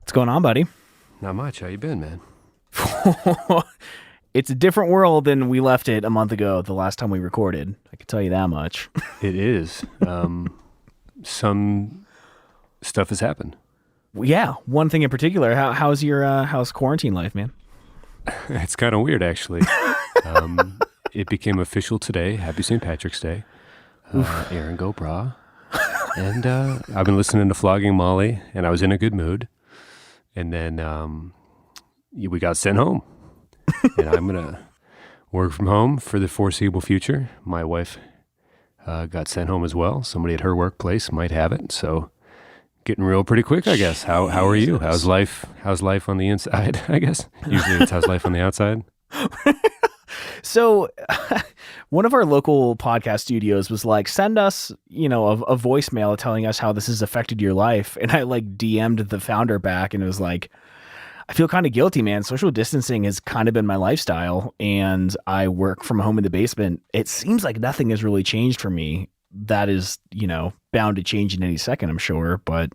What's going on, buddy? Not much. How you been, man? It's a different world than we left it a month ago, the last time we recorded. I can tell you that much. It is. Some stuff has happened. Yeah, one thing in particular. How's quarantine life, man? It's kind of weird, actually. It became official today. Happy St. Patrick's Day. Aaron go brah. And I've been listening to Flogging Molly, and I was in a good mood. And then we got sent home. And I'm going to work from home for the foreseeable future. My wife got sent home as well. Somebody at her workplace might have it. So getting real pretty quick, I guess. How are you? How's life on the inside, I guess? Usually it's how's life on the outside. So one of our local podcast studios was like, send us, a voicemail telling us how this has affected your life. And I DM'd the founder back and it was like, I feel kind of guilty, man. Social distancing has kind of been my lifestyle and I work from home in the basement. It seems like nothing has really changed for me. That is, bound to change in any second, I'm sure. But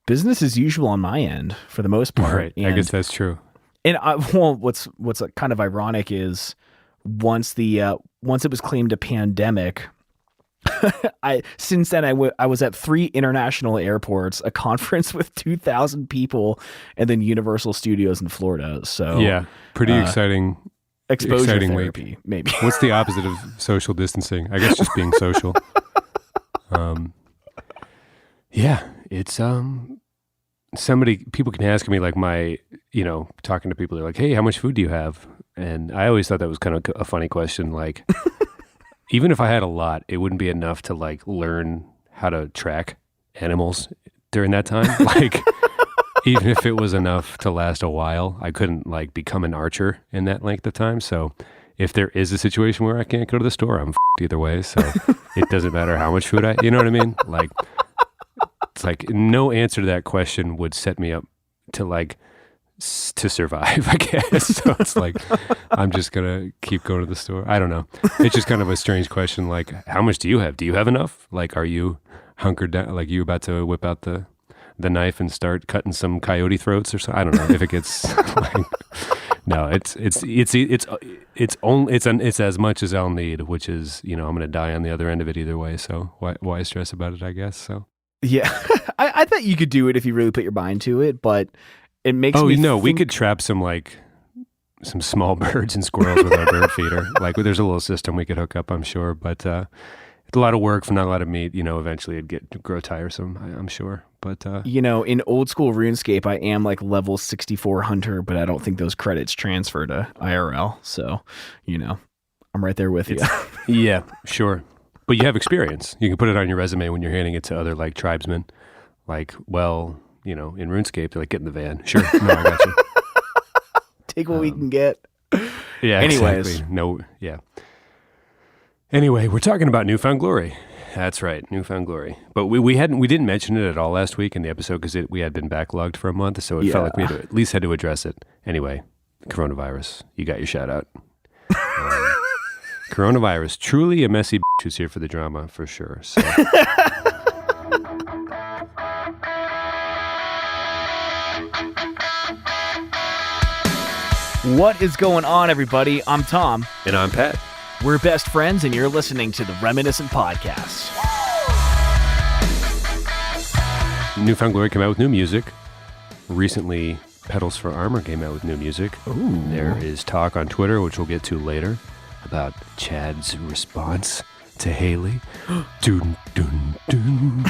business as usual on my end for the most part. Right. I guess that's true. And what's kind of ironic is once it was claimed a pandemic, since then I was at 3 international airports, a conference with 2,000 people, and then Universal Studios in Florida. So yeah, pretty exciting. Exposure exciting therapy, week. Maybe. What's the opposite of social distancing? I guess just being social. Yeah, it's people can ask me talking to people, they're like, hey, how much food do you have? And I always thought that was kind of a funny question. Like, even if I had a lot, it wouldn't be enough to learn how to track animals during that time. Even if it was enough to last a while, I couldn't become an archer in that length of time. So if there is a situation where I can't go to the store, I'm either way. So it doesn't matter how much food you know what I mean? It's no answer to that question would set me up to to survive, I guess. So it's I'm just going to keep going to the store. I don't know. It's just kind of a strange question. How much do you have? Do you have enough? Are you hunkered down? You about to whip out the knife and start cutting some coyote throats or something? I don't know if it gets no, it's as much as I'll need, which is, I'm going to die on the other end of it either way. So why stress about it, I guess. So yeah, I bet you could do it if you really put your mind to it, but it makes me think... we could trap some small birds and squirrels with our bird feeder. There's a little system we could hook up, I'm sure, but it's a lot of work for not a lot of meat. Eventually it'd grow tiresome, I'm sure. But in old school RuneScape, I am level 64 hunter, but I don't think those credits transfer to IRL. So, I'm right there with you. Yeah, sure. But you have experience. You can put it on your resume when you're handing it to other tribesmen. In RuneScape, they're get in the van. Sure. No, I got you. Take what we can get. Yeah, anyways. Exactly. No, yeah. Anyway, we're talking about Newfound Glory. That's right, Newfound Glory. But we didn't mention it at all last week in the episode because we had been backlogged for a month, so it felt like we at least had to address it. Anyway, coronavirus. You got your shout out. Coronavirus, truly a messy bitch who's here for the drama, for sure. So. What is going on, everybody? I'm Tom. And I'm Pat. We're best friends, and you're listening to the Reminiscent Podcast. Newfound Glory came out with new music. Recently, Petals for Armor came out with new music. Ooh. There is talk on Twitter, which we'll get to later, about Chad's response to Haley. Dun, dun, dun.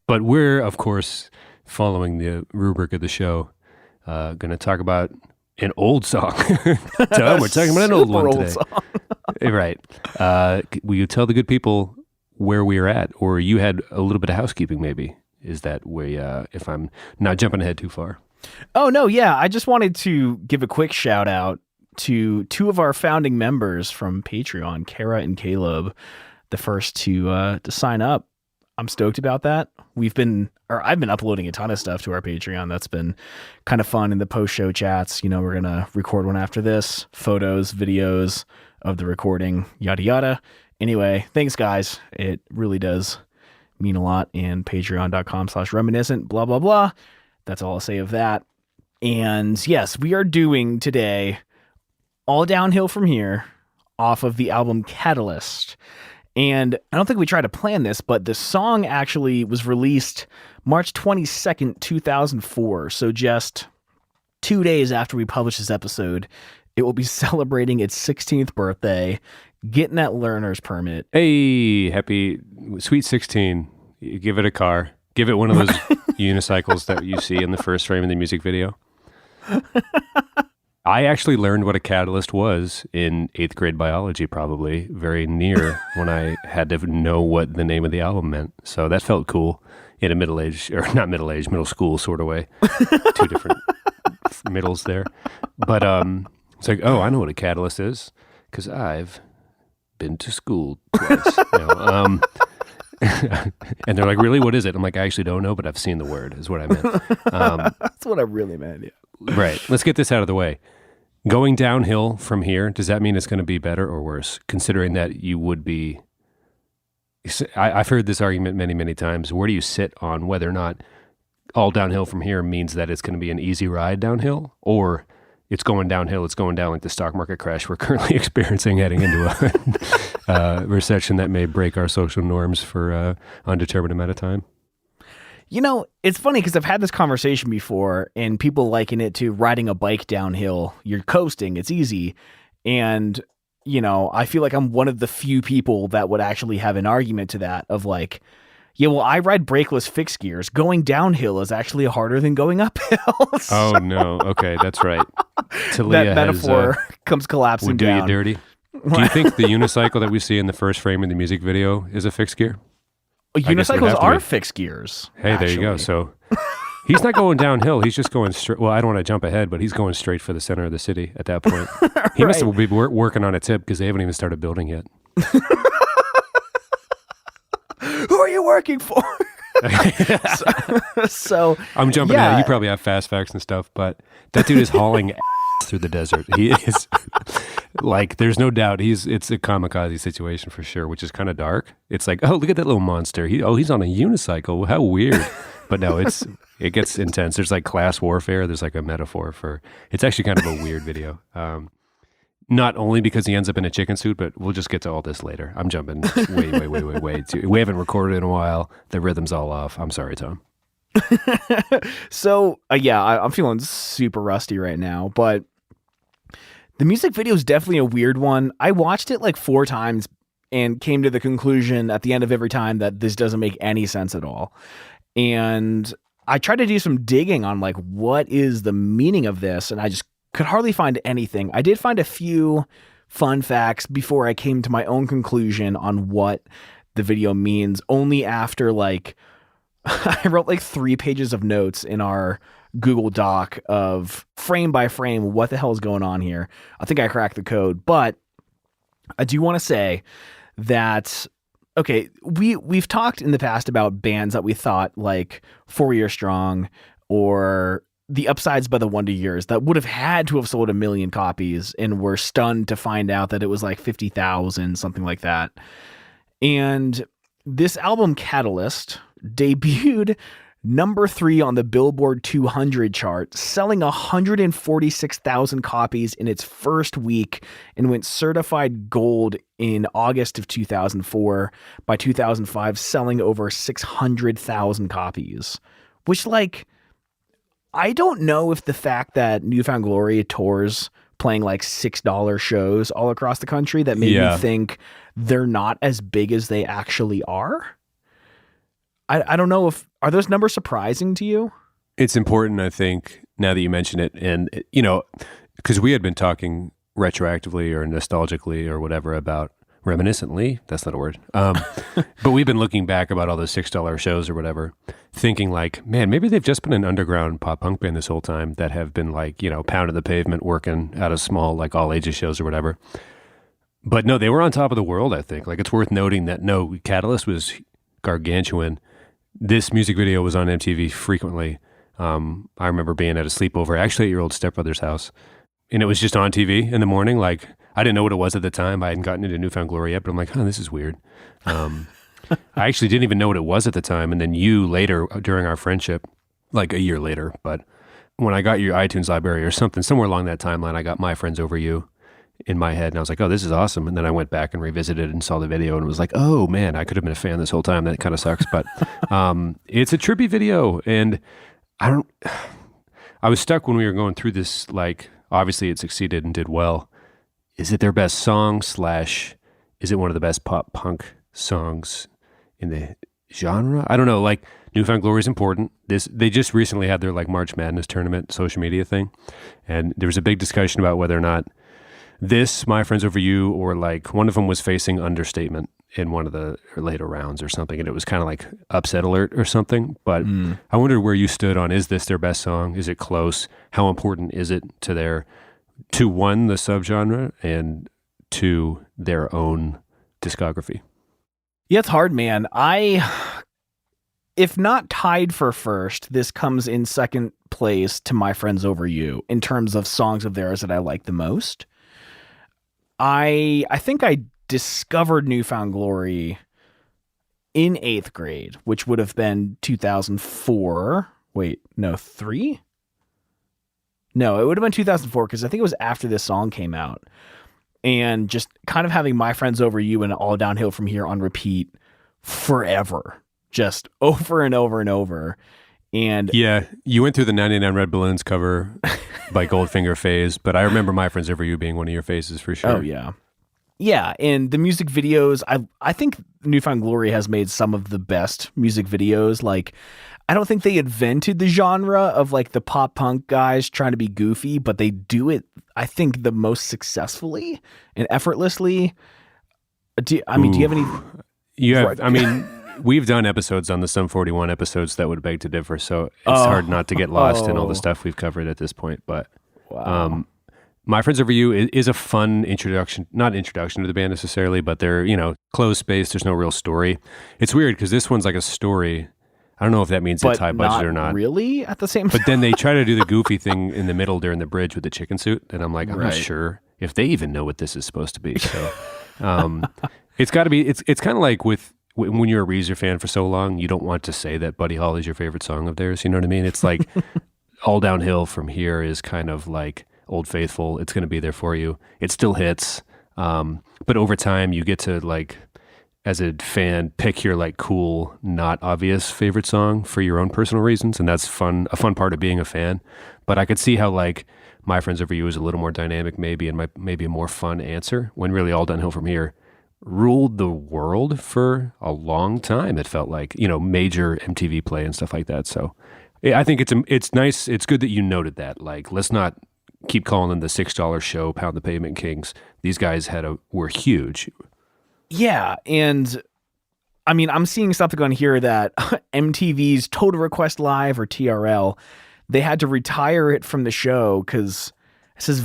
But we're, of course, following the rubric of the show, going to talk about an old song. Tom, we're talking about an old one today. Right. Will you tell the good people where we're at? Or you had a little bit of housekeeping, maybe? Is that where, if I'm not jumping ahead too far? Oh, no, yeah. I just wanted to give a quick shout out to 2 of our founding members from Patreon, Kara and Caleb, the first to sign up. I'm stoked about that. I've been uploading a ton of stuff to our Patreon. That's been kind of fun in the post-show chats. We're going to record one after this, photos, videos of the recording, yada, yada. Anyway, thanks, guys. It really does mean a lot, and patreon.com/reminiscent, blah, blah, blah. That's all I'll say of that. And yes, we are doing today All Downhill From Here off of the album Catalyst. And I don't think we tried to plan this, but the song actually was released March 22nd, 2004. So just 2 days after we publish this episode, it will be celebrating its 16th birthday, getting that learner's permit. Hey, happy sweet 16. You give it a car. Give it one of those unicycles that you see in the first frame of the music video. I actually learned what a catalyst was in 8th grade biology, probably very near when I had to know what the name of the album meant. So that felt cool in a middle school sort of way. Two different middles there. But it's like, oh, I know what a catalyst is because I've been to school twice. And they're like, really, what is it? I'm like, I actually don't know, but I've seen the word is what I meant. That's what I really meant, yeah. Right. Let's get this out of the way. Going downhill from here, does that mean it's going to be better or worse? Considering that you would be... I've heard this argument many, many times. Where do you sit on whether or not all downhill from here means that it's going to be an easy ride downhill, or it's going downhill, it's going down like the stock market crash we're currently experiencing, heading into a recession that may break our social norms for an undetermined amount of time? You know, it's funny because I've had this conversation before and people liken it to riding a bike downhill. You're coasting, it's easy. And, you know, I feel like I'm one of the few people that would actually have an argument to that of like, yeah, well, I ride brakeless fixed gears. Going downhill is actually harder than going uphill. Oh, no. Okay, that's right. Talia that metaphor comes collapsing would do down. you dirty. Do you think the unicycle that we see in the first frame of the music video is a fixed gear? Unicycles are fixed gears. Hey, actually. There you go. So he's not going downhill. He's just going straight. Well, I don't want to jump ahead, but he's going straight for the center of the city at that point. He must be working on a tip because they haven't even started building yet. Who are you working for? so I'm jumping ahead. You probably have fast facts and stuff, but that dude is hauling through the desert. He is like, there's no doubt it's a kamikaze situation for sure, which is kind of dark. It's like, oh, look at that little monster. He's on a unicycle. How weird. But no, it gets intense. There's like class warfare. There's like a metaphor for, it's actually kind of a weird video. Not only because he ends up in a chicken suit, but we'll just get to all this later. I'm jumping way too. We haven't recorded in a while. The rhythm's all off. I'm sorry, Tom. So, I'm feeling super rusty right now, but the music video is definitely a weird one. I watched it like 4 times and came to the conclusion at the end of every time that this doesn't make any sense at all. And I tried to do some digging on like, what is the meaning of this? And I just could hardly find anything. I did find a few fun facts before I came to my own conclusion on what the video means, only after like, I wrote like 3 pages of notes in our Google Doc of frame by frame, what the hell is going on here. I think I cracked the code, but I do want to say that, okay, we've talked in the past about bands that we thought like 4 Year Strong or The Upsides by the Wonder Years that would have had to have sold 1 million copies and were stunned to find out that it was like 50,000, something like that. And this album Catalyst debuted number 3 on the Billboard 200 chart, selling 146,000 copies in its first week, and went certified gold in August of 2004. By 2005, selling over 600,000 copies, which, like, I don't know if the fact that New Found Glory tours playing like $6 shows all across the country that made me think they're not as big as they actually are. I don't know are those numbers surprising to you? It's important, I think, now that you mention it. And, you know, because we had been talking retroactively or nostalgically or whatever about reminiscently, that's not a word. But we've been looking back about all those $6 shows or whatever, thinking like, man, maybe they've just been an underground pop punk band this whole time that have been like, you know, pounding the pavement, working out of small, like all ages shows or whatever. But no, they were on top of the world, I think. Like, it's worth noting that no, Catalyst was gargantuan. This music video was on MTV frequently. I remember being at a sleepover, actually at your old stepbrother's house, and it was just on TV in the morning. Like, I didn't know what it was at the time. I hadn't gotten into New Found Glory yet, but I'm like, this is weird. I actually didn't even know what it was at the time. And then you later, during our friendship, like a year later, but when I got your iTunes library or something, somewhere along that timeline, I got My Friends Over You in my head. And I was like, oh, this is awesome. And then I went back and revisited and saw the video and was like, oh man, I could have been a fan this whole time. That kind of sucks. But it's a trippy video. And I was stuck when we were going through this, like, obviously it succeeded and did well. Is it their best song / is it one of the best pop punk songs in the genre? I don't know. Like, New Found Glory is important. They just recently had their like March Madness tournament social media thing, and there was a big discussion about whether or not this My Friends Over You or like one of them was facing understatement in one of the later rounds or something, and it was kind of like upset alert or something. But I wondered where you stood on, is this their best song? Is it close? How important is it to one, the subgenre, and to their own discography? Yeah, it's hard, man. If not tied for first, this comes in second place to My Friends Over You in terms of songs of theirs that I like the most. I think I discovered New Found Glory in 8th grade, which would have been 2004. Wait, no, 3? No, it would have been 2004 because I think it was after this song came out. And just kind of having My Friends Over You and All Downhill From Here on repeat forever, just over and over and over. And yeah, you went through the 99 Red Balloons cover by Goldfinger phase, but I remember My Friends Over You being one of your phases for sure. Oh, yeah. Yeah, and the music videos, I think New Found Glory has made some of the best music videos. Like, I don't think they invented the genre of like the pop punk guys trying to be goofy, but they do it, I think, the most successfully and effortlessly. Do you have any? I mean, we've done episodes on the Sum 41 episodes that would beg to differ, so it's hard not to get lost in all the stuff we've covered at this point. But wow. My Friends Over You is a fun not introduction to the band necessarily, but they're, closed space. There's no real story. It's weird because this one's like a story. I don't know if that means it's high budget or not. Really at the same time. But then they try to do the goofy thing in the middle during the bridge with the chicken suit. And I'm like, I'm not sure if they even know what this is supposed to be. So it's got to be, it's kind of like when you're a Weezer fan for so long, you don't want to say that Buddy Holly's your favorite song of theirs. You know what I mean? It's like All Downhill From Here is kind of like Old Faithful. It's going to be there for you. It still hits. But over time you get to like, as a fan, pick your like cool, not obvious favorite song for your own personal reasons. And that's fun, a fun part of being a fan. But I could see how like My Friends Over You is a little more dynamic maybe, and maybe a more fun answer, when really All Downhill From Here ruled the world for a long time. It felt like, major MTV play and stuff like that. So I think it's nice. It's good that you noted that. Like, let's not keep calling them the $6 show, Pound the Pavement Kings. These guys were huge. Yeah, and I mean, I'm seeing something on here that MTV's Total Request Live, or TRL, they had to retire it from the show because it says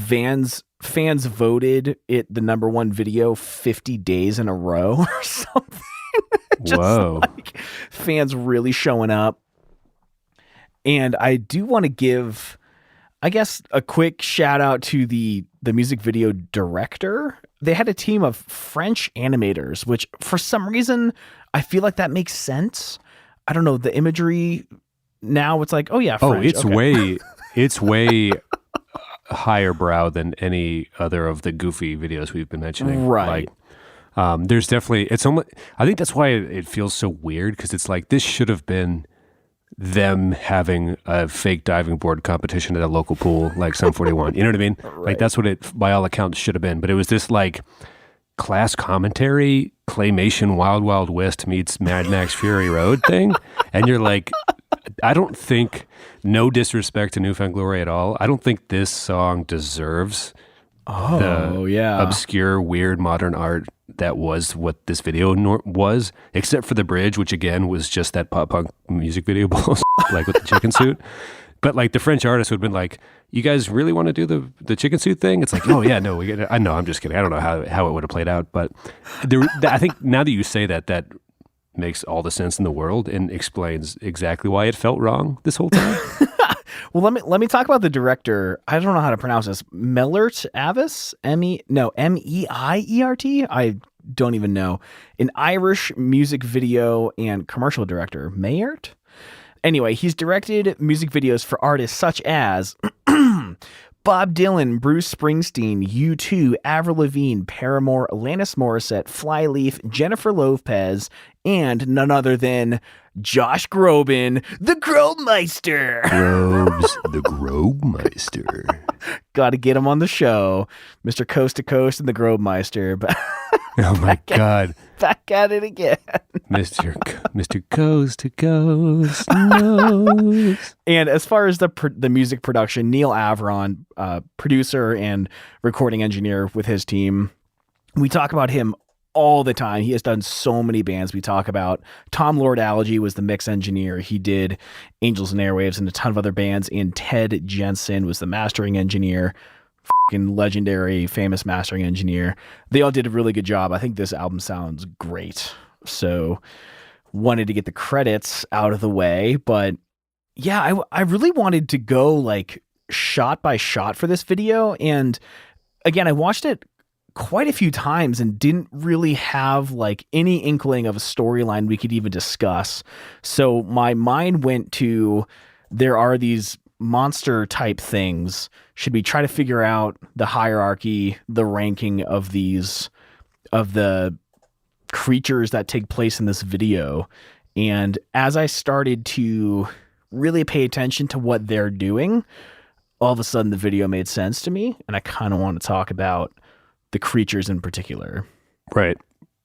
fans voted it the number one video 50 days in a row or something. Just Whoa. Like fans really showing up. And I do want to give, I guess, a quick shout out to the music video director. They had a team of French animators, which for some reason I feel like that makes sense. I don't know, the imagery now, it's like, oh yeah, French. It's way higher brow than any other of the goofy videos we've been mentioning. Right. Like, there's definitely, I think that's why it feels so weird, because it's like this should have been them having a fake diving board competition at a local pool, like Sum 41. You know what I mean? Right. Like that's what it, by all accounts, should have been. But it was this like class commentary, claymation, Wild Wild West meets Mad Max Fury Road thing. And you're like, I don't think, no disrespect to New Found Glory at all, I don't think this song deserves obscure, weird modern art that was what this video was, except for the bridge, which again was just that pop punk music video bullshit, like with the chicken suit. But like the French artist would have been like, you guys really want to do the chicken suit thing? It's like, oh yeah, no, we get it. I know, I'm just kidding. I don't know how it would have played out, but I think now that you say that makes all the sense in the world and explains exactly why it felt wrong this whole time. Well, let me talk about the director. I don't know how to pronounce this. Meiert Avis? Meiert? I don't even know. An Irish music video and commercial director. Meiert? Anyway, he's directed music videos for artists such as Bob Dylan, Bruce Springsteen, U2, Avril Lavigne, Paramore, Alanis Morissette, Flyleaf, Jennifer Lopez, and none other than Josh Groban, the Grobemeister. Grobes, the Grobemeister. Got to get him on the show. Mr. Coast to Coast and the Grobemeister. Oh my God. Back at it again. Mr. Coast to Coast knows. And as far as the music production, Neil Avron, producer and recording engineer with his team, we talk about him all the time. He has done so many bands we talk about. Tom Lord-Alge was the mix engineer. He did Angels and Airwaves and a ton of other bands. And Ted Jensen was the mastering engineer. Fucking legendary, famous mastering engineer. They all did a really good job. I think this album sounds great. So wanted to get the credits out of the way. But yeah, I really wanted to go like shot by shot for this video. And again, I watched it quite a few times and didn't really have like any inkling of a storyline we could even discuss. So my mind went to, there are these monster type things. Should we try to figure out the hierarchy, the ranking of the creatures that take place in this video? And as I started to really pay attention to what they're doing, all of a sudden the video made sense to me. And I kind of want to talk about the creatures in particular. Right.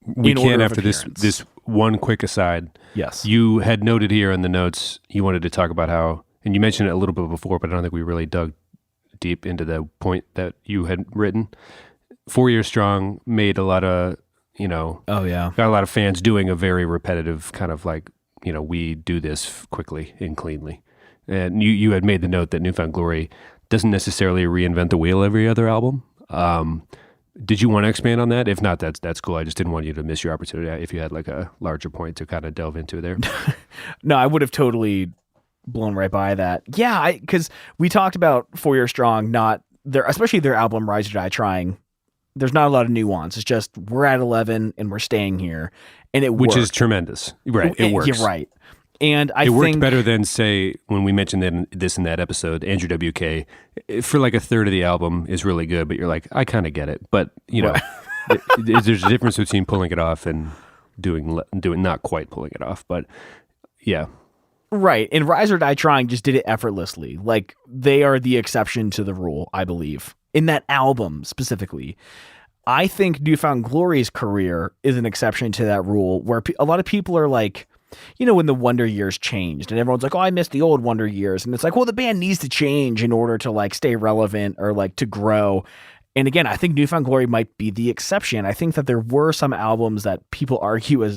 We can, after this one quick aside. Yes. You had noted here in the notes, you wanted to talk about how, and you mentioned it a little bit before, but I don't think we really dug deep into the point that you had written. 4 Years Strong made a lot of, got a lot of fans doing a very repetitive kind of like, we do this quickly and cleanly. And you had made the note that Newfound Glory doesn't necessarily reinvent the wheel every other album. Did you want to expand on that? If not, that's cool. I just didn't want you to miss your opportunity if you had like a larger point to kind of delve into there. No, I would have totally blown right by that. Yeah, because we talked about 4 Years Strong, not their, especially their album Rise or Die Trying. There's not a lot of nuance. It's just we're at 11 and we're staying here, and it which worked. is tremendous. Right, it works. You're right. And I think it worked think better than, say, when we mentioned this in that episode, Andrew WK, for like a third of the album is really good, but you're like, I kind of get it. But, there's a difference between pulling it off and doing not quite pulling it off. But, yeah. Right. And Rise or Die Trying just did it effortlessly. Like, they are the exception to the rule, I believe. In that album, specifically. I think Newfound Glory's career is an exception to that rule, where a lot of people are like, when the Wonder Years changed and everyone's like, oh, I miss the old Wonder Years. And it's like, well, the band needs to change in order to like stay relevant or like to grow. And again, I think Newfound Glory might be the exception. I think that there were some albums that people argue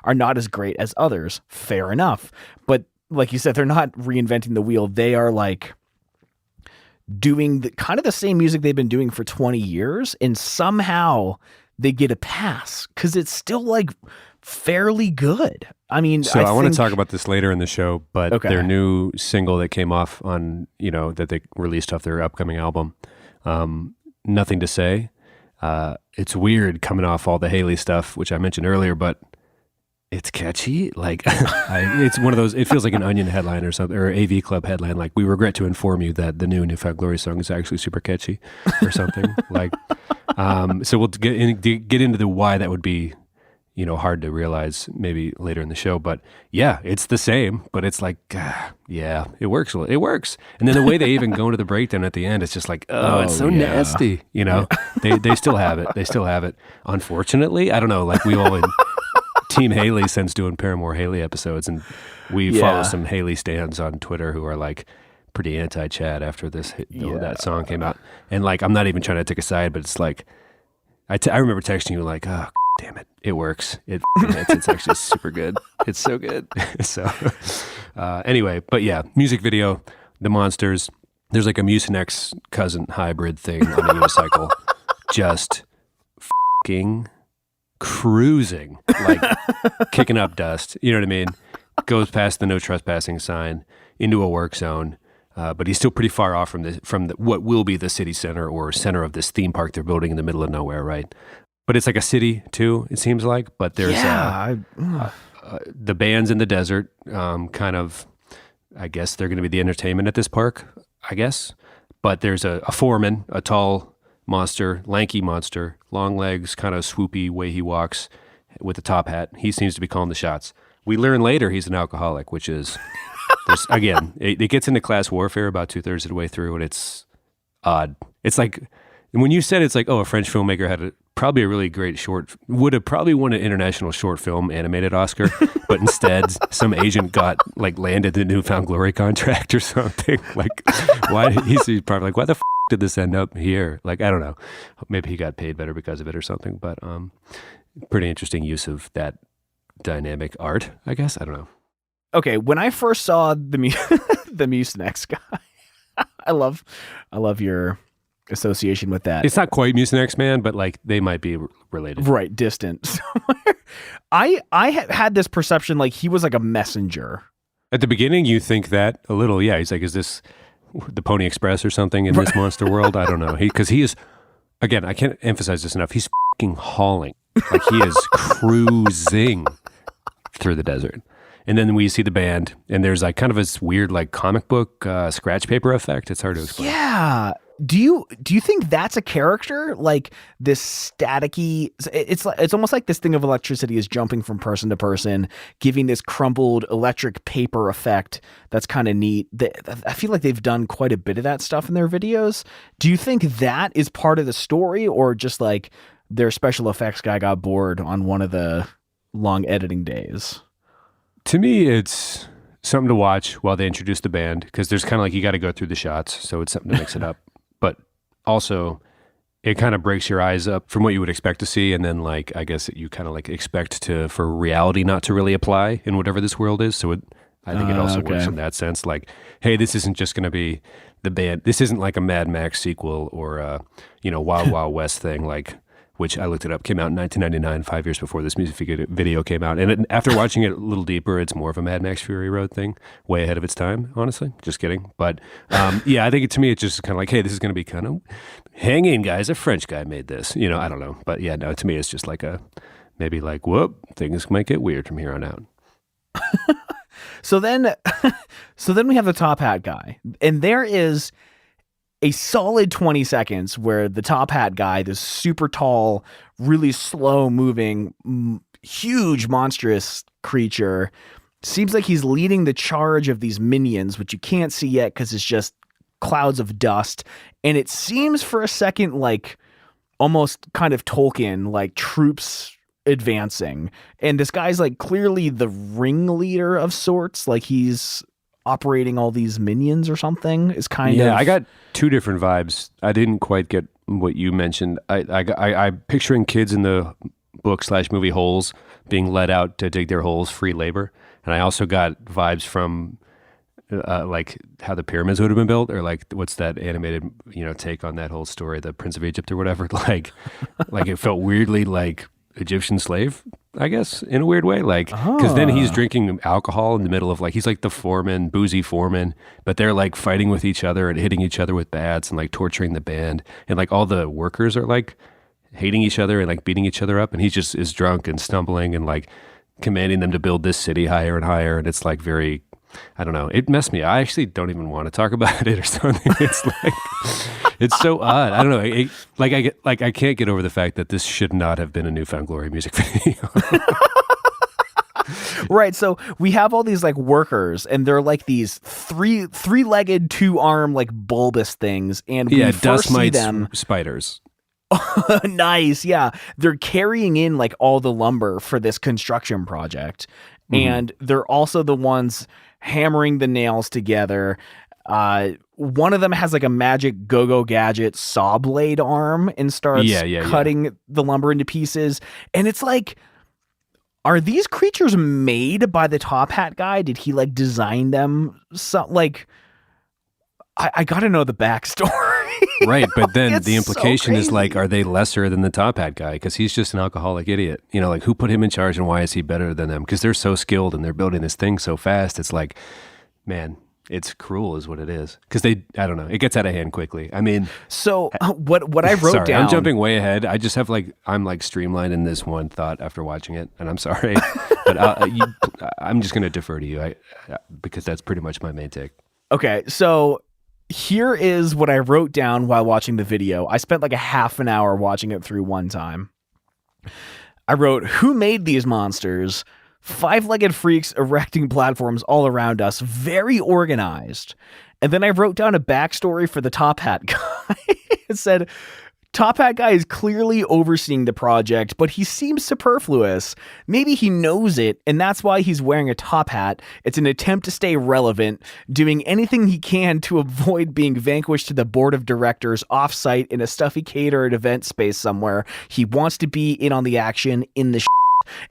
are not as great as others. Fair enough. But like you said, they're not reinventing the wheel. They are like doing kind of the same music they've been doing for 20 years. And somehow they get a pass because it's still like fairly good. I mean, so I want to talk about this later in the show, but okay. Their new single that came off on, that they released off their upcoming album, Nothing to Say. It's weird coming off all the Haley stuff, which I mentioned earlier, but it's catchy. Like it's one of those, it feels like an Onion headline or something, or AV Club headline. Like, we regret to inform you that the new Newfound Glory song is actually super catchy or something. Like, so we'll get into the why that would be, hard to realize maybe later in the show, but yeah, it's the same, but it's like, yeah, it works. It works. And then the way they even go into the breakdown at the end, it's just like, it's so nasty, they still have it. They still have it. Unfortunately, I don't know, like we all in Team Haley since doing Paramore Haley episodes, and we follow some Haley stans on Twitter who are like pretty anti-Chad after that song came out. And like, I'm not even trying to take a side, but it's like, I remember texting you like, oh, damn it, it works. It's actually super good. It's so good. So anyway, but yeah, music video, The Monsters. There's like a Mucinex cousin hybrid thing on a unicycle, just fucking cruising, like kicking up dust. You know what I mean? Goes past the no trespassing sign into a work zone. but he's still pretty far off from what will be the city center or center of this theme park they're building in the middle of nowhere, right? But it's like a city too, it seems like. But there's the band's in the desert, kind of. I guess they're going to be the entertainment at this park, I guess. But there's a foreman, a tall monster, lanky monster, long legs, kind of swoopy way he walks with a top hat. He seems to be calling the shots. We learn later he's an alcoholic, which is, again, it gets into class warfare about 2/3 of the way through, and it's odd. It's like, when you said it's like, oh, a French filmmaker had probably a really great short, would have probably won an international short film animated Oscar, but instead some agent landed the Newfound Glory contract or something. Like, why? He's probably like, why the did this end up here? Like, I don't know. Maybe he got paid better because of it or something, but pretty interesting use of that dynamic art, I guess. I don't know. Okay, when I first saw the Mucinex guy, I love your association with that. It's not quite Mucinex Man, but like they might be related. Right, distant. I had this perception like he was like a messenger. At the beginning, you think that a little. Yeah, he's like, is this the Pony Express or something in this monster world? I don't know. Because he is, again, I can't emphasize this enough. He's fucking hauling. Like he is cruising through the desert. And then we see the band, and there's like kind of this weird like comic book scratch paper effect. It's hard to explain. Yeah. Do you think that's a character, like this staticky? It's almost like this thing of electricity is jumping from person to person, giving this crumpled electric paper effect. That's kind of neat. I feel like they've done quite a bit of that stuff in their videos. Do you think that is part of the story, or just like their special effects guy got bored on one of the long editing days? To me, it's something to watch while they introduce the band, because there's kind of like you got to go through the shots, so it's something to mix it up. But also, it kind of breaks your eyes up from what you would expect to see, and then like I guess you kind of like expect for reality not to really apply in whatever this world is. So I think it also works in that sense. Like, hey, this isn't just going to be the band. This isn't like a Mad Max sequel or a Wild Wild West thing, like, which I looked it up, came out in 1999, 5 years before this music video came out. And after watching it a little deeper, it's more of a Mad Max Fury Road thing, way ahead of its time, honestly. Just kidding. But yeah, I think to me, it's just kind of like, hey, this is going to be kind of, hang in, guys, a French guy made this. I don't know. But yeah, no, to me, it's just like maybe like, whoop, things might get weird from here on out. So then we have the top hat guy, and there is a solid 20 seconds where the top hat guy, this super tall, really slow moving, huge, monstrous creature, seems like he's leading the charge of these minions, which you can't see yet because it's just clouds of dust. And it seems for a second like almost kind of Tolkien, like troops advancing. And this guy's like clearly the ringleader of sorts, like he's operating all these minions or something. Is kind of. Yeah, I got two different vibes. I didn't quite get what you mentioned. I'm picturing kids in the book/movie holes being let out to dig their holes, free labor. And I also got vibes from like how the pyramids would have been built, or like what's that animated take on that whole story, the Prince of Egypt or whatever. Like it felt weirdly like Egyptian slave, I guess, in a weird way, like, because then he's drinking alcohol in the middle of, like, he's like the foreman, boozy foreman, but they're like fighting with each other and hitting each other with bats and like torturing the band, and like all the workers are like hating each other and like beating each other up, and he just is drunk and stumbling and like commanding them to build this city higher and higher, and it's like very, I don't know, it messed me. I actually don't even want to talk about it or something. It's like, it's so odd. I don't know. I can't get over the fact that this should not have been a Newfound Glory music video. Right. So we have all these like workers, and they're like these three-legged, two-arm like bulbous things, and we first see them spiders. Nice. Yeah. They're carrying in like all the lumber for this construction project. And they're also the ones hammering the nails together. One of them has like a magic go-go gadget saw blade arm and starts cutting the lumber into pieces. And it's like, are these creatures made by the top hat guy? Did he like design them? So, like, I got to know the backstory. Right, but then the implication is like, are they lesser than the top hat guy? Because he's just an alcoholic idiot. Like, who put him in charge and why is he better than them? Because they're so skilled and they're building this thing so fast. It's like, man, It's cruel is what it is. Because I don't know, it gets out of hand quickly. I mean... So what I wrote sorry, down... I'm jumping way ahead. I just have I'm streamlined in this one thought after watching it, and I'm sorry. But I'm just going to defer to you because that's pretty much my main take. Okay, so here is what I wrote down while watching the video. I spent like a half an hour watching it through one time. I wrote, who made these monsters? 5-legged freaks erecting platforms all around us, very organized. And then I wrote down a backstory for the Top Hat guy. It said, Top Hat guy is clearly overseeing the project, but he seems superfluous. Maybe he knows it, and that's why he's wearing a top hat. It's an attempt to stay relevant, doing anything he can to avoid being vanquished to the board of directors off-site in a stuffy catered event space somewhere. He wants to be in on the action in the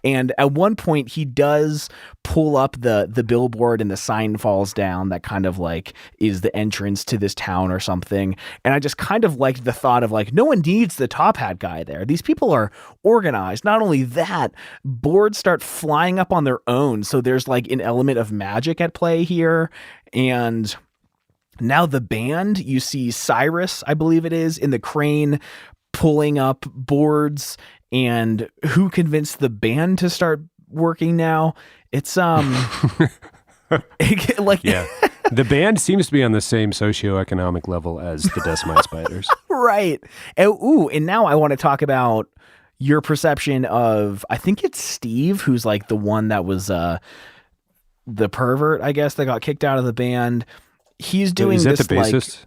And at one point he does pull up the billboard and the sign falls down that kind of like is the entrance to this town or something. And I just kind of liked the thought of like, no one needs the top hat guy there. These people are organized. Not only that, boards start flying up on their own. So there's like an element of magic at play here. And now the band, you see Cyrus, I believe it is, in the crane pulling up boards. And who convinced the band to start working now? It's the band seems to be on the same socio-economic level as the dust mite spiders. Right. And now I want to talk about your perception of, I think it's Steve, who's like the one that was the pervert, I guess, that got kicked out of the band. He's doing Is that this the bassist?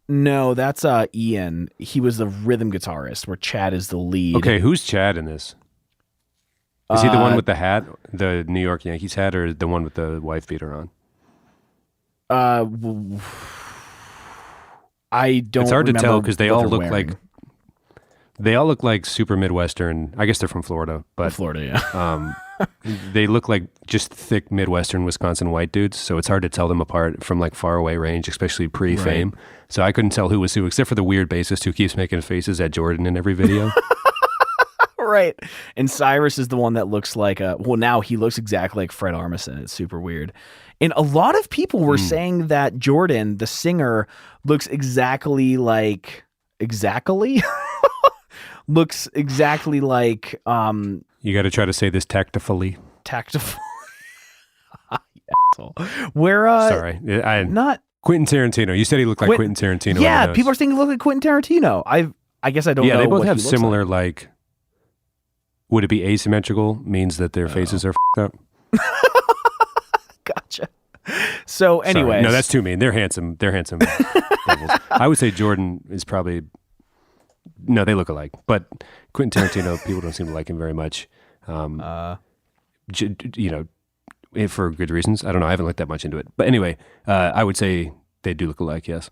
No, that's Ian. He was the rhythm guitarist, where Chad is the lead. Okay, who's Chad in this? Is he the one with the hat, the New York Yankees hat, or the one with the wife beater on? I don't. It's hard to tell because they all look wearing. like super Midwestern. I guess they're from Florida, but Florida, yeah. They look like just thick Midwestern Wisconsin white dudes, so it's hard to tell them apart from like far away range, especially pre-fame. Right. So I couldn't tell who was who, except for the weird bassist who keeps making faces at Jordan in every video. Right. And Cyrus is the one that looks like now he looks exactly like Fred Armisen. It's super weird. And a lot of people were saying that Jordan, the singer, looks exactly like looks exactly like you got to try to say this tactfully. Where sorry, not Quentin Tarantino. You said he looked like Quentin Tarantino. Yeah, people are saying he looked like Quentin Tarantino. I guess I don't know. Yeah, they both what have he looks similar like. Would it be asymmetrical? Means that their faces are f***ed up. Gotcha. So anyway, no, that's too mean. They're handsome. Devils. I would say Jordan is probably. No, they look alike. But Quentin Tarantino, people don't seem to like him very much. For good reasons. I don't know. I haven't looked that much into it. But anyway, I would say they do look alike, yes.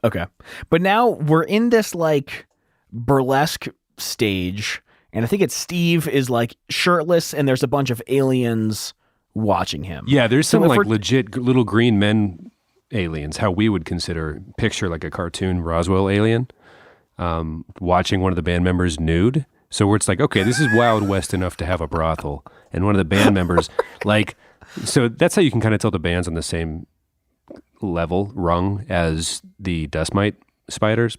Okay. But now we're in this like burlesque stage, and I think it's Steve is like shirtless, and there's a bunch of aliens watching him. Yeah, there's some like legit little green men aliens, how we would picture like a cartoon Roswell alien. Watching one of the band members nude. So where it's like, okay, this is Wild West enough to have a brothel. And one of the band members, so that's how you can kind of tell the band's on the same level, rung, as the dust mite spiders,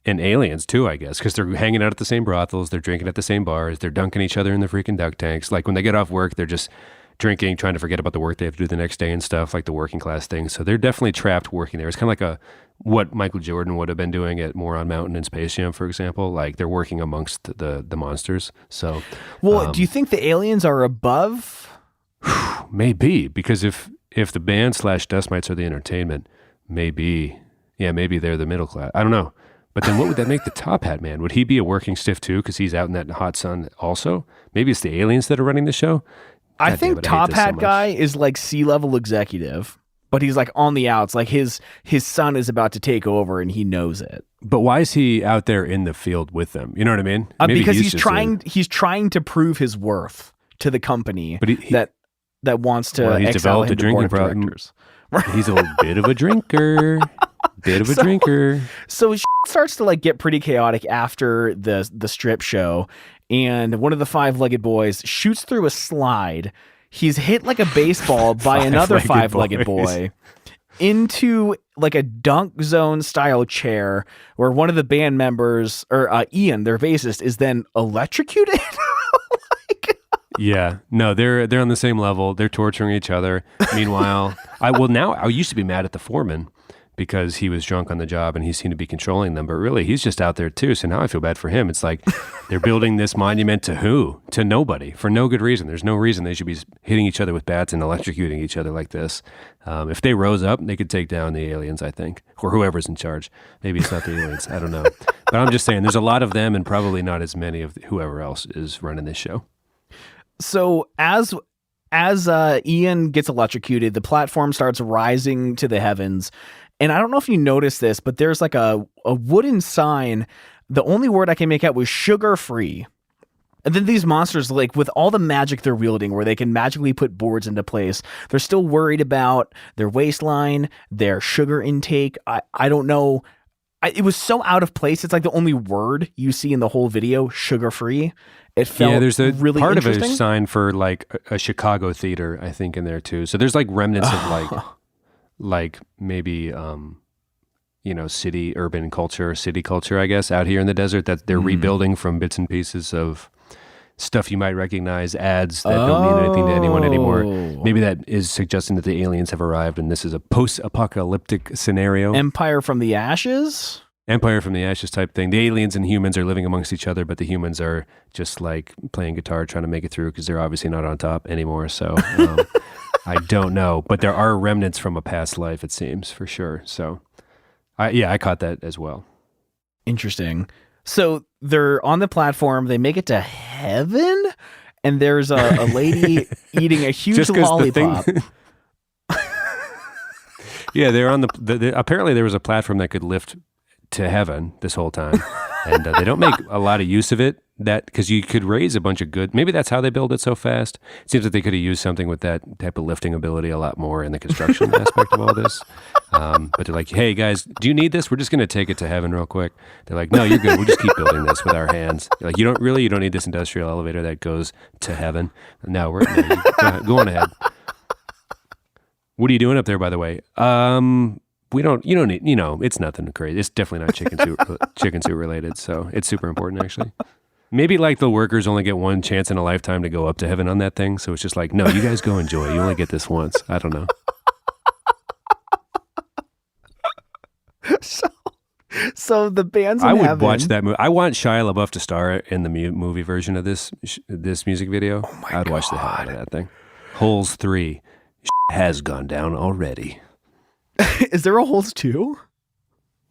and aliens too, I guess, because they're hanging out at the same brothels, they're drinking at the same bars, they're dunking each other in the freaking duck tanks. Like when they get off work, they're just drinking, trying to forget about the work they have to do the next day and stuff, like the working class thing. So they're definitely trapped working there. It's kind of like what Michael Jordan would have been doing at Moron Mountain and Space Jam, for example. Like they're working amongst the monsters. So, do you think the aliens are above? Maybe, because if the band / dust mites are the entertainment, maybe they're the middle class. I don't know. But then what would that make the Top Hat man? Would he be a working stiff too because he's out in that hot sun also? Maybe it's the aliens that are running the show? I think Top Hat guy is like C-level executive, but he's like on the outs. Like his son is about to take over and he knows it. But why is he out there in the field with them? You know what I mean? Because he's trying to prove his worth to the company, but that wants to he's developed a drinking problem. He's a bit of a drinker. Drinker. So starts to like get pretty chaotic after the strip show, and one of the 5-legged boys shoots through a slide. he's hit like a baseball by another five-legged boys. boy into like a dunk zone style chair where one of the band members, or Ian, their bassist, is then electrocuted. Yeah, no, they're on the same level. They're torturing each other. Meanwhile, I used to be mad at the foreman because he was drunk on the job and he seemed to be controlling them, but really he's just out there too. So now I feel bad for him. It's like they're building this monument to who? To nobody, for no good reason. There's no reason they should be hitting each other with bats and electrocuting each other like this. If they rose up, they could take down the aliens, I think, or whoever's in charge. Maybe it's not the aliens. I don't know. But I'm just saying there's a lot of them and probably not as many of whoever else is running this show. So as Ian gets electrocuted, the platform starts rising to the heavens. And I don't know if you noticed this, but there's like a wooden sign. The only word I can make out was sugar free. And then these monsters, like with all the magic they're wielding, where they can magically put boards into place, they're still worried about their waistline, their sugar intake. I don't know. It was so out of place. It's like the only word you see in the whole video, sugar free. It felt there's a really part of interesting. a sign for like a Chicago theater, I think, in there too. So there's like remnants of like maybe urban culture, city culture, I guess, out here in the desert that they're rebuilding from bits and pieces of stuff you might recognize, ads that don't mean anything to anyone anymore. Maybe that is suggesting that the aliens have arrived and this is a post-apocalyptic scenario. Empire from the Ashes? Empire from the Ashes type thing. The aliens and humans are living amongst each other, but the humans are just like playing guitar, trying to make it through because they're obviously not on top anymore. So I don't know, but there are remnants from a past life, it seems, for sure. So I caught that as well. Interesting. So they're on the platform. They make it to heaven, and there's a lady eating a huge lollipop. Yeah, they're on apparently there was a platform that could lift to heaven this whole time, and they don't make a lot of use of it, that because you could raise a bunch of good, maybe that's how they build it so fast. It seems like they could have used something with that type of lifting ability a lot more in the construction aspect of all this, but they're like, hey guys, do you need this? We're just going to take it to heaven real quick. They're like, no, you're good, we'll just keep building this with our hands. You're like, you don't need this industrial elevator that goes to heaven. No, go on ahead. What are you doing up there, by the way? You don't need, it's nothing crazy. It's definitely not chicken suit related. So it's super important, actually. Maybe like the workers only get one chance in a lifetime to go up to heaven on that thing. So it's just like, no, you guys go enjoy. You only get this once. I don't know. So the band's in I would heaven. watch that movie. I want Shia LaBeouf to star in the movie version of this music video. Oh my I'd watch the hell out of that thing. Holes 3 has gone down already. Is there a Holes 2?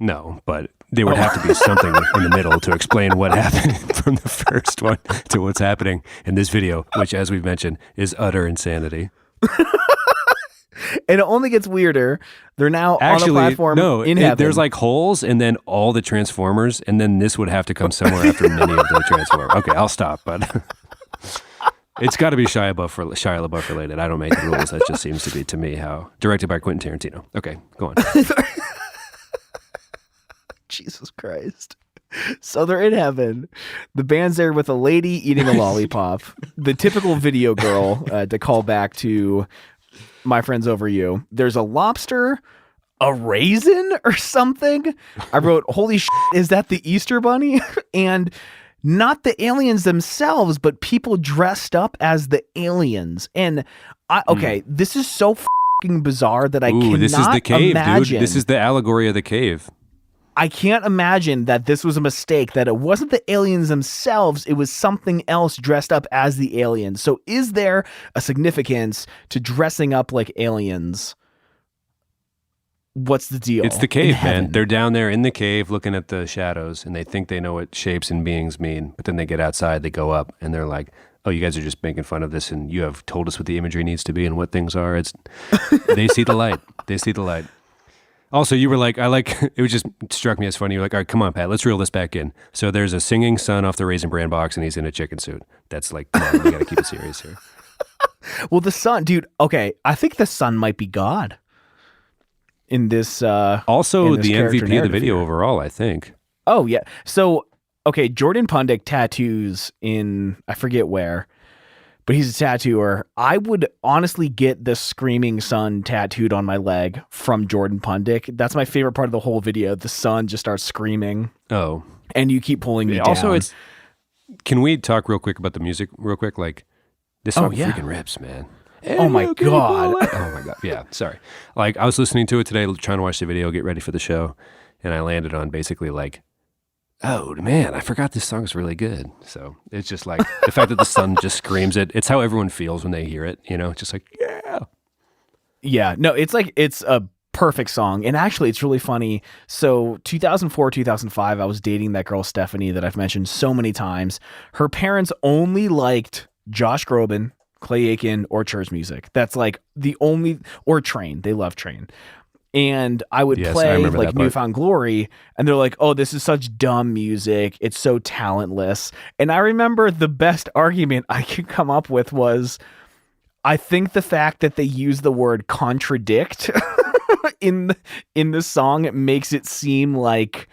No, but there would have to be something in the middle to explain what happened from the first one to what's happening in this video, which, as we've mentioned, is utter insanity. And it only gets weirder. They're now on the platform in heaven. There's like holes and then all the Transformers, and then this would have to come somewhere after many of the Transformers. Okay, I'll stop, but it's got to be Shia LaBeouf related. I don't make the rules. That just seems to be, to me, how directed by Quentin Tarantino. Okay, go on. Jesus Christ. So they're in heaven. The band's there with a lady eating a lollipop. The typical video girl, to call back to My Friends Over You. There's a lobster, a raisin or something. I wrote, holy shit, is that the Easter Bunny? And not the aliens themselves, but people dressed up as the aliens. And this is so fucking bizarre that I cannot this is the cave, imagine. Dude. This is the allegory of the cave. I can't imagine that this was a mistake, that it wasn't the aliens themselves, it was something else dressed up as the aliens. So is there a significance to dressing up like aliens? What's the deal? It's the cave, man. They're down there in the cave looking at the shadows, and they think they know what shapes and beings mean. But then they get outside, they go up, and they're like, oh, you guys are just making fun of this, and you have told us what the imagery needs to be and what things are. They see the light. They see the light. Also, you were like, it just struck me as funny. You're like, all right, come on, Pat, let's reel this back in. So there's a singing son off the Raisin Bran box, and he's in a chicken suit. That's like, come on, we got to keep it serious here. Well, the son, dude, okay, I think the son might be God in this. Also, in this the MVP of the video here. overall, I think. Oh, yeah. So, okay, Jordan Pundik tattoos in, I forget where, but he's a tattooer. I would honestly get the screaming sun tattooed on my leg from Jordan Pundik. That's my favorite part of the whole video. The sun just starts screaming. Oh. And you keep pulling me down. Also, can we talk real quick about the music real quick? Like, this song freaking rips, man. Oh my God. Oh my God. Yeah, sorry. Like, I was listening to it today, trying to watch the video, get ready for the show, and I landed on basically like, oh man, I forgot this song's really good. So it's just like the fact that the sun just screams it. It's how everyone feels when they hear it, you know, just like, yeah. Yeah, no, it's a perfect song. And actually, it's really funny. So 2004, 2005, I was dating that girl, Stephanie, that I've mentioned so many times. Her parents only liked Josh Groban, Clay Aiken, or church music. That's like the only, or Train. They love Train. And I would play like Newfound Glory, and they're like, oh, this is such dumb music. It's so talentless. And I remember the best argument I could come up with was, I think the fact that they use the word contradict in the song, it makes it seem like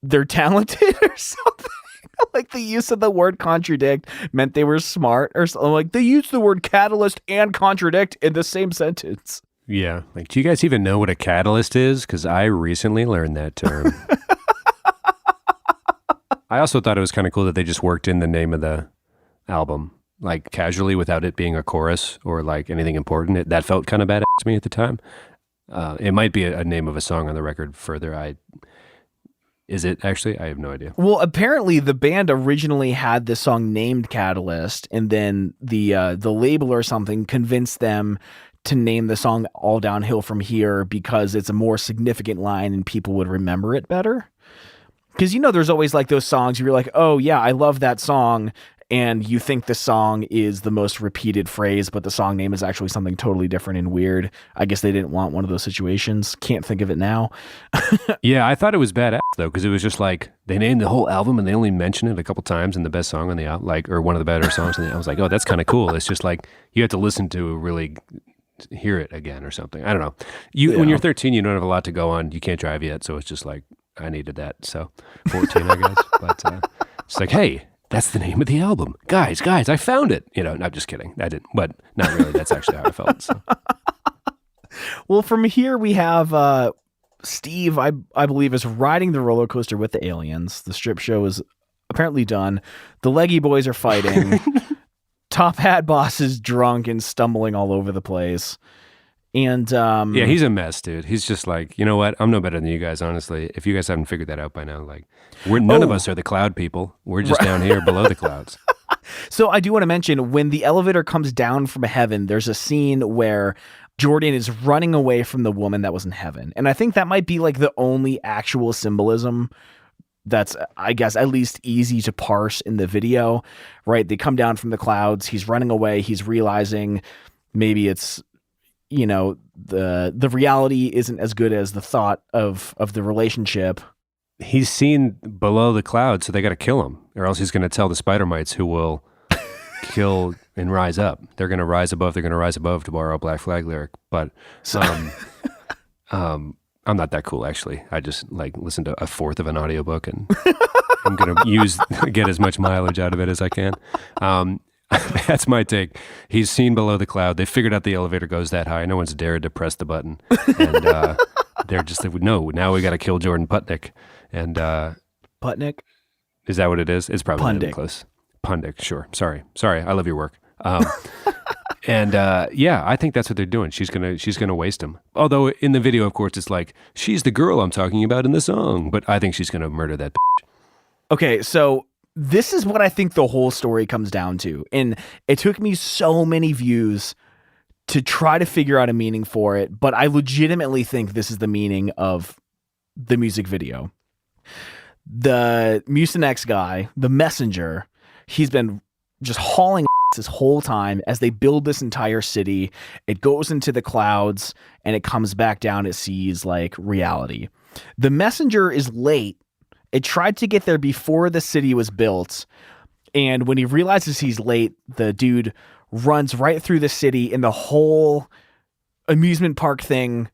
they're talented or something. Like the use of the word contradict meant they were smart or something. Like they used the word catalyst and contradict in the same sentence. Yeah. Like, do you guys even know what a catalyst is? Because I recently learned that term. I also thought it was kind of cool that they just worked in the name of the album, like casually without it being a chorus or like anything important. That felt kind of badass to me at the time. It might be a name of a song on the record further. Is it actually? I have no idea. Well, apparently the band originally had this song named Catalyst, and then the label or something convinced them to name the song All Downhill From Here because it's a more significant line and people would remember it better. Because, you know, there's always like those songs you're like, oh yeah, I love that song. And you think the song is the most repeated phrase, but the song name is actually something totally different and weird. I guess they didn't want one of those situations. Can't think of it now. Yeah, I thought it was badass though, because it was just like they named the whole album and they only mentioned it a couple times in the best song on the album, like, or one of the better songs. And I was like, oh, that's kind of cool. It's just like you have to listen to really hear it again or something. I don't know. When you're 13, you don't have a lot to go on. You can't drive yet, so it's just like I needed that. So 14, I guess. But it's like, hey, that's the name of the album. Guys, I found it. You know, no, I'm just kidding. I didn't, but not really. That's actually how I felt. So. Well, from here we have Steve, I believe, is riding the roller coaster with the aliens. The strip show is apparently done. The Leggy Boys are fighting. Top Hat Boss is drunk and stumbling all over the place. And yeah, he's a mess, dude. He's just like, you know what? I'm no better than you guys, honestly. If you guys haven't figured that out by now, like, none of us are the cloud people. We're just down here below the clouds. So I do want to mention, when the elevator comes down from heaven, there's a scene where Jordan is running away from the woman that was in heaven. And I think that might be like the only actual symbolism that's, I guess, at least easy to parse in the video, right? They come down from the clouds. He's running away. He's realizing maybe it's, you know, the reality isn't as good as the thought of the relationship. He's seen below the clouds, so they got to kill him, or else he's going to tell the spider mites who will kill and rise up. They're going to rise above. They're going to rise above, to borrow a Black Flag lyric. But I'm not that cool, actually. I just like listen to a fourth of an audiobook, and I'm going to get as much mileage out of it as I can. That's my take. He's seen below the cloud. They figured out the elevator goes that high. No one's dared to press the button. And they're just like, no, now we got to kill Jordan Putnick. And Putnick? Is that what it is? It's probably not even Pundik. close. Pundik, sure. Sorry. I love your work. And yeah, I think that's what they're doing. She's gonna waste him. Although in the video, of course, it's like, she's the girl I'm talking about in the song. But I think she's gonna murder that bitch. Okay, so this is what I think the whole story comes down to. And it took me so many views to try to figure out a meaning for it, but I legitimately think this is the meaning of the music video. The Mucinex guy, the messenger, he's been just hauling this whole time as they build this entire city. It goes into the clouds and it comes back down. It sees like reality. The messenger is late. It tried to get there before the city was built. And when he realizes he's late, the dude runs right through the city and the whole amusement park thing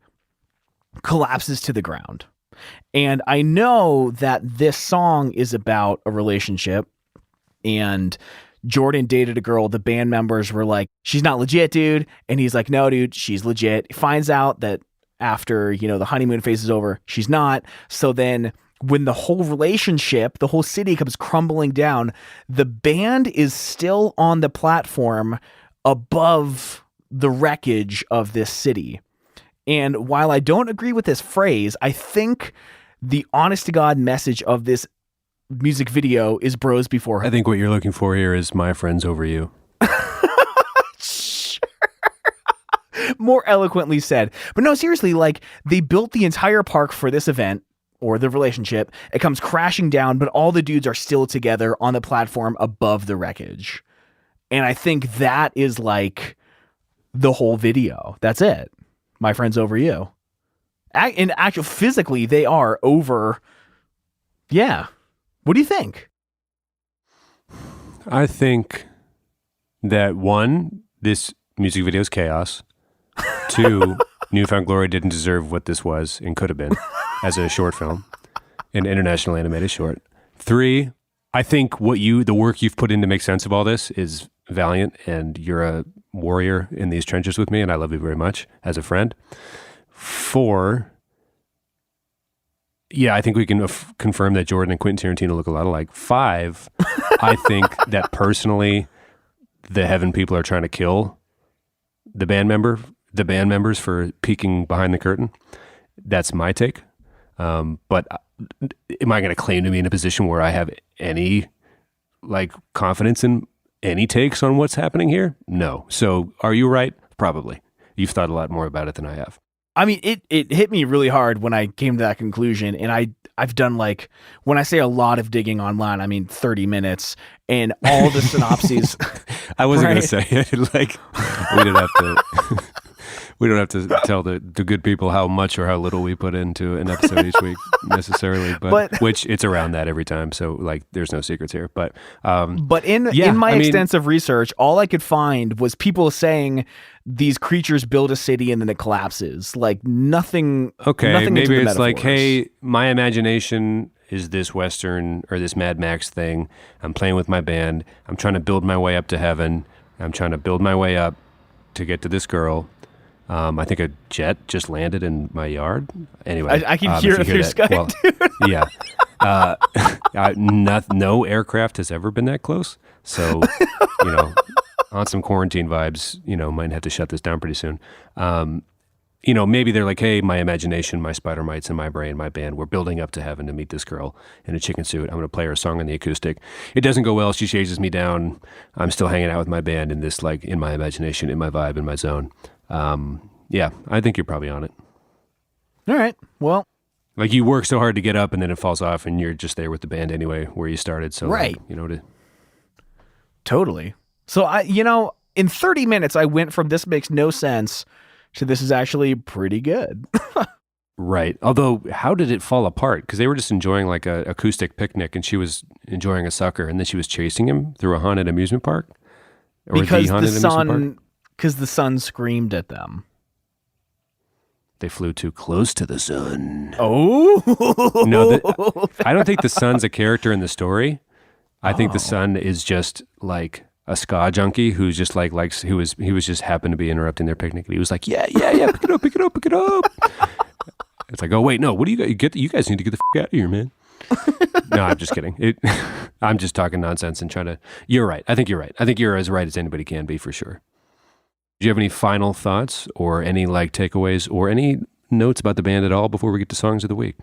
collapses to the ground. And I know that this song is about a relationship, and Jordan dated a girl. The band members were like, she's not legit, dude. And he's like, no, dude, she's legit. He finds out that after, the honeymoon phase is over, she's not. So then when the whole relationship, the whole city comes crumbling down, the band is still on the platform above the wreckage of this city. And while I don't agree with this phrase, I think the honest to God message of this music video is bros before. I think what you're looking for here is my friends over you. Sure. More eloquently said. But no, seriously, like they built the entire park for this event or the relationship. It comes crashing down, but all the dudes are still together on the platform above the wreckage. And I think that is like the whole video. That's it. My friends over you. In actual physically, they are over. Yeah. What do you think? I think that one, this music video is chaos. Two, Newfound Glory didn't deserve what this was and could have been as a short film, an international animated short. Three, I think the work you've put in to make sense of all this is valiant, and you're a warrior in these trenches with me, and I love you very much as a friend. Four, yeah, I think we can confirm that Jordan and Quentin Tarantino look a lot alike. Five, I think that personally, the Heaven people are trying to kill the band members for peeking behind the curtain. That's my take. But am I going to claim to be in a position where I have any confidence in any takes on what's happening here? No. So are you right? Probably. You've thought a lot more about it than I have. I mean, it hit me really hard when I came to that conclusion, and I've done when I say a lot of digging online, I mean 30 minutes, and all the synopses. I wasn't going to say it. We don't have to tell the good people how much or how little we put into an episode each week necessarily, but which it's around that every time. So there's no secrets here. But in my extensive research, all I could find was people saying these creatures build a city and then it collapses. Nothing. Okay, nothing maybe it's metaphors. Hey, my imagination is this Western or this Mad Max thing. I'm playing with my band. I'm trying to build my way up to heaven. I'm trying to build my way up to get to this girl. I think a jet just landed in my yard. Anyway, I can hear it through Skype. Well, yeah. No aircraft has ever been that close. So, on some quarantine vibes, might have to shut this down pretty soon. Maybe they're like, hey, my imagination, my spider mites in my brain, my band, we're building up to heaven to meet this girl in a chicken suit. I'm going to play her a song on the acoustic. It doesn't go well. She chases me down. I'm still hanging out with my band in this, in my imagination, in my vibe, in my zone. Yeah, I think you're probably on it. All right. Well, you work so hard to get up and then it falls off and you're just there with the band anyway, where you started. So, right. Totally. So in 30 minutes, I went from this makes no sense to this is actually pretty good. Right. Although, how did it fall apart? Because they were just enjoying a acoustic picnic and she was enjoying a sucker and then she was chasing him through a haunted amusement park? Or because the haunted amusement park? Because the sun screamed at them. They flew too close to the sun. Oh. No, I don't think the sun's a character in the story. I think the sun is just a ska junkie who's just he was just happened to be interrupting their picnic. And he was like, yeah, pick it up. It's like, oh wait, no, what do you guys you guys need to get the out of here, man. No, I'm just kidding. I'm just talking nonsense and trying to. You're right. I think you're right. I think you're as right as anybody can be for sure. Do you have any final thoughts or any takeaways or any notes about the band at all before we get to songs of the week?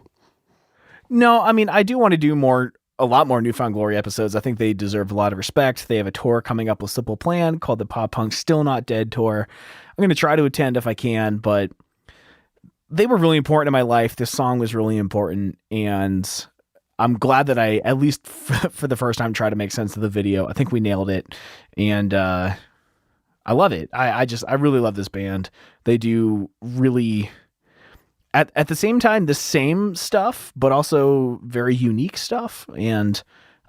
No, I mean, I do want to do a lot more Newfound Glory episodes. I think they deserve a lot of respect. They have a tour coming up with Simple Plan called the Pop Punk Still Not Dead Tour. I'm going to try to attend if I can, but they were really important in my life. This song was really important, and I'm glad that I, at least for the first time, tried to make sense of the video. I think we nailed it, and I love it. I really love this band. They do really, at the same time, the same stuff, but also very unique stuff. And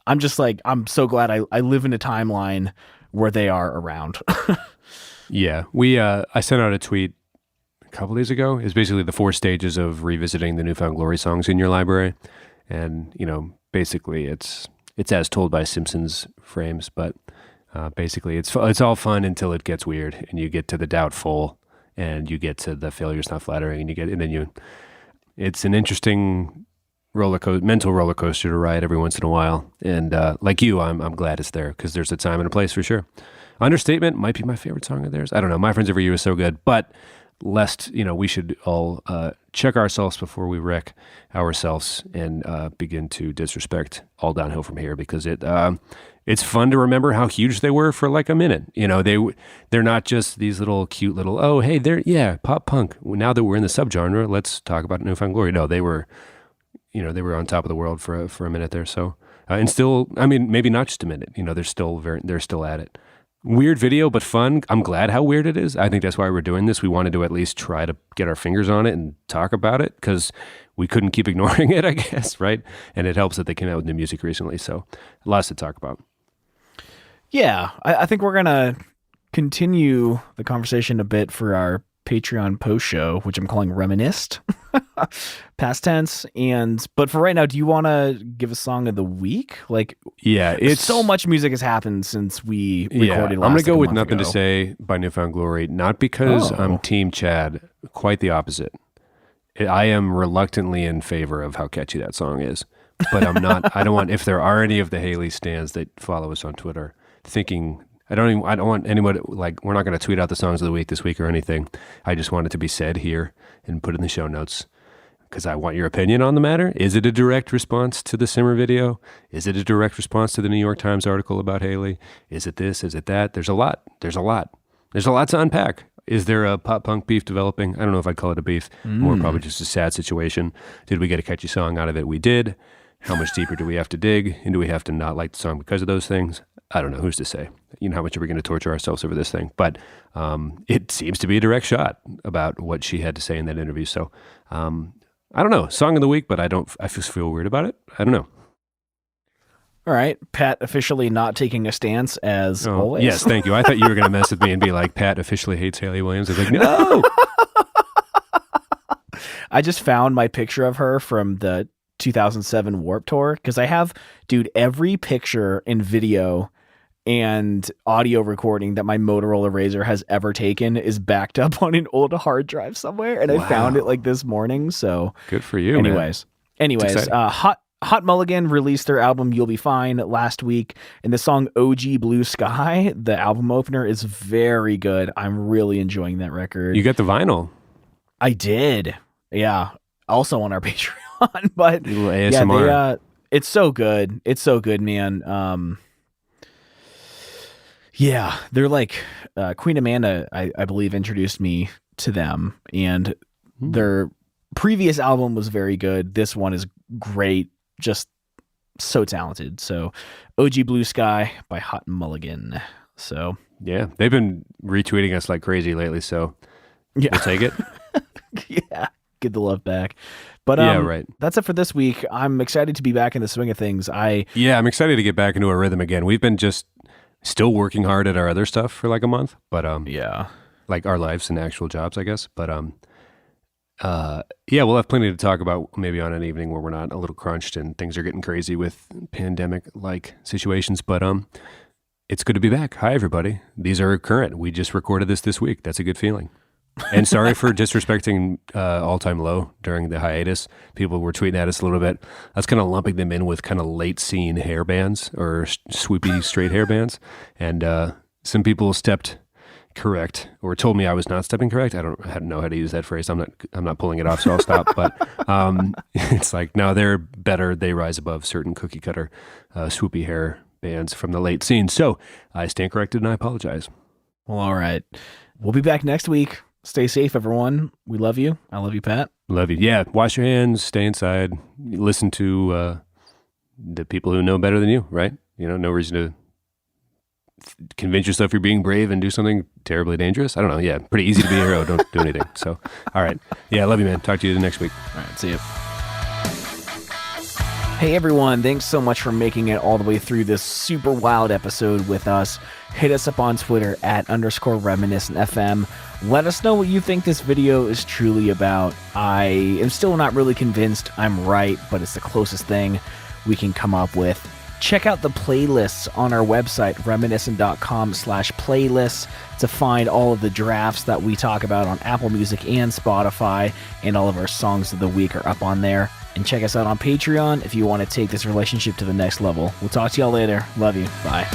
I'm just I'm so glad I live in a timeline where they are around. Yeah. I sent out a tweet a couple days ago. It's basically the 4 stages of revisiting the Newfound Glory songs in your library. And, basically it's as told by Simpsons frames, but Basically, it's all fun until it gets weird, and you get to the doubtful, and you get to the failure's not flattering, it's an interesting mental roller coaster to ride every once in a while. And like you, I'm glad it's there because there's a time and a place for sure. Understatement might be my favorite song of theirs. I don't know. My Friends Over You is so good, but lest we should all check ourselves before we wreck ourselves and begin to disrespect All Downhill From Here, because it's fun to remember how huge they were for like a minute. They're not just these little cute little, oh hey, they're pop punk. Now that we're in the subgenre, let's talk about Newfound Glory. No, they were on top of the world for a minute there. So and still, I mean, maybe not just a minute. They're still at it. Weird video, but fun. I'm glad how weird it is. I think that's why we're doing this. We wanted to at least try to get our fingers on it and talk about it because we couldn't keep ignoring it, I guess, right? And it helps that they came out with new music recently, so lots to talk about. Yeah, I think we're going to continue the conversation a bit for our Patreon post show, which I'm calling Reminisced, past tense. But for right now, do you want to give a song of the week? Like, yeah, it's so much music has happened since we recorded. I'm going to go with Nothing ago. to Say by Newfound Glory, not because I'm Team Chad, quite the opposite. I am reluctantly in favor of how catchy that song is, but I'm not. I don't want, if there are any of the Haley stans that follow us on Twitter thinking, I don't want anybody, like, we're not going to tweet out the songs of the week this week or anything. I just want it to be said here and put in the show notes because I want your opinion on the matter. Is it a direct response to the Simmer video? Is it a direct response to the New York Times article about Haley? Is it this? Is it that? There's a lot to unpack. Is there a pop punk beef developing? I don't know if I'd call it a beef. More probably just a sad situation. Did we get a catchy song out of it? We did. How much deeper do we have to dig? And do we have to not like the song because of those things? I don't know. Who's to say? How much are we going to torture ourselves over this thing? But it seems to be a direct shot about what she had to say in that interview. So I don't know. Song of the week, but I just feel weird about it. I don't know. All right. Pat officially not taking a stance as always. Yes, thank you. I thought you were going to mess with me and be like, Pat officially hates Haley Williams. I was like, no. I just found my picture of her from the 2007 Warped Tour because I have, every picture and video and audio recording that my Motorola Razr has ever taken is backed up on an old hard drive somewhere, and I found it like this morning. So good for you. Anyways, Hot Mulligan released their album You'll Be Fine last week, and the song OG Blue Sky, the album opener, is very good. I'm really enjoying that record. You got the vinyl? I did. Yeah. Also on our Patreon, but ASMR. yeah, it's so good. It's so good, man. Yeah, they're like Queen Amanda, I believe, introduced me to them, and their previous album was very good. This one is great, just so talented. So, OG Blue Sky by Hot Mulligan. So yeah, they've been retweeting us like crazy lately. So we'll take it. Yeah, get the love back. But right. That's it for this week. I'm excited to be back in the swing of things. I'm excited to get back into a rhythm again. We've been just still working hard at our other stuff for like a month, but like our lives and actual jobs, I guess. But we'll have plenty to talk about maybe on an evening where we're not a little crunched and things are getting crazy with pandemic like situations. But it's good to be back. Hi everybody. These are current. We just recorded this week. That's a good feeling. And sorry for disrespecting All Time Low during the hiatus. People were tweeting at us a little bit. I was kind of lumping them in with kind of late scene hair bands or swoopy straight hair bands. And some people stepped correct or told me I was not stepping correct. I don't know how to use that phrase. I'm not pulling it off, so I'll stop. But it's like, no, they're better. They rise above certain cookie cutter swoopy hair bands from the late scene. So I stand corrected and I apologize. Well, all right. We'll be back next week. Stay safe, everyone. We love you. I love you, Pat. Love you. Yeah. Wash your hands. Stay inside. Listen to the people who know better than you, right? No reason to convince yourself you're being brave and do something terribly dangerous. I don't know. Yeah. Pretty easy to be a hero. Don't do anything. So, all right. Yeah. I love you, man. Talk to you next week. All right. See you. Hey everyone, thanks so much for making it all the way through this super wild episode with us. Hit us up on Twitter @_reminiscentfm. Let us know what you think this video is truly about. I am still not really convinced I'm right, but it's the closest thing we can come up with. Check out the playlists on our website, reminiscent.com/playlists, to find all of the drafts that we talk about on Apple Music and Spotify, and all of our songs of the week are up on there. And check us out on Patreon if you want to take this relationship to the next level. We'll talk to y'all later. Love you. Bye.